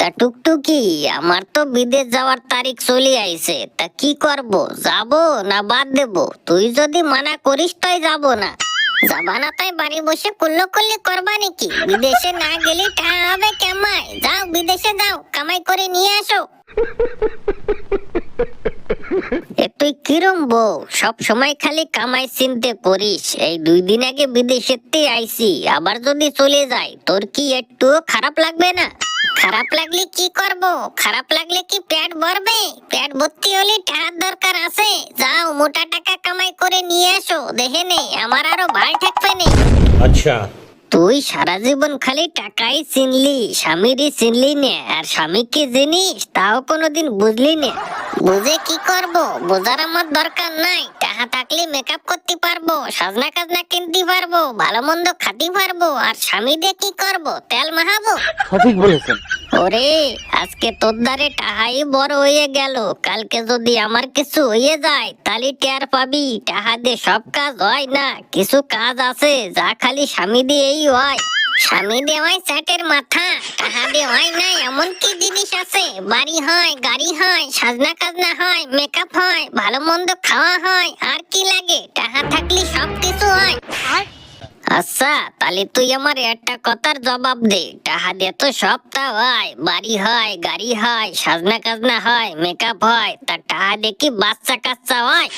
তা টুকটুকি, আমার তো বিদেশ যাওয়ার তারিখ চলে আইছে, তা কি করব? যাব না বাদ দেব? তুই যদি মানা করিস তাই যাব না। যাবা না তাই বাড়ি বসে কুল্লকুল্লি করবা নাকি? বিদেশে না গেলে টাকা হবে কামাই। যাও বিদেশে যাও, কামাই করে নিয়ে আসো। তুই কিরম বউ, সব সময় খালি কামাই চিন্তে করিস। এই 2 দিন আগে বিদেশেতে আইছি, আবার যদি চলে যাই তোর কি একটু খারাপ লাগবে না? খারাপ লাগলে কি করব? খারাপ লাগলে কি পেট ভরবে? পেট ভর্তি হলে টাকার দরকার আছে। যাও মোটা টাকা কামাই করে নিয়ে আসো, দেখে নে আমার আরো ভাল থাকবে নে। আচ্ছা, তুই সারা জীবন খালি টাকাই চিনলি, স্বামীরই চিনলি না। আর স্বামী কি জিনিস তাও কোনোদিন বুঝলি না। বুঝে কি করব? বোঝার আমার দরকার নাই। টাকা থাকলে মেকআপ করতে পারবো, সাজনা কাজনা কিনতে পারবো, ভালো মন্দ খাতে পারবো। আর স্বামী দিয়ে কি করব? তেল মাহাবো। সঠিক বলেছেন। ওরে, আজকে তোর দ্বারে টাহাই বড় হয়ে গেল, কালকে যদি আমার কিছু হয়ে যায় তাহলে টের পাবি। টাহা দিয়ে সব কাজ হয় না, কিছু কাজ আছে যা খালি স্বামী দিয়েই হয়। স্বামী দেওয়াই চাটের মাথা, টাহা দিয়ে হয় না এমন কি জিনিস আছে? বাড়ি হয়, গাড়ি হয়, সাজনা কাজনা হয়, মেকআপ হয়, ভালো মন্দ খাওয়া হয়, আর কি লাগে? টাহা থাকলে সব কিছু হয়। আচ্ছা, তাহলে তুই আমার একটা কথার জবাব দে। টাহা দিয়ে তো সবটা হয়, বাড়ি হয়, গাড়ি হয়, সাজনা কাজনা হয়, মেকআপ হয়, তা টাহা দিয়ে কি বাচ্চা কাচ্চা হয়?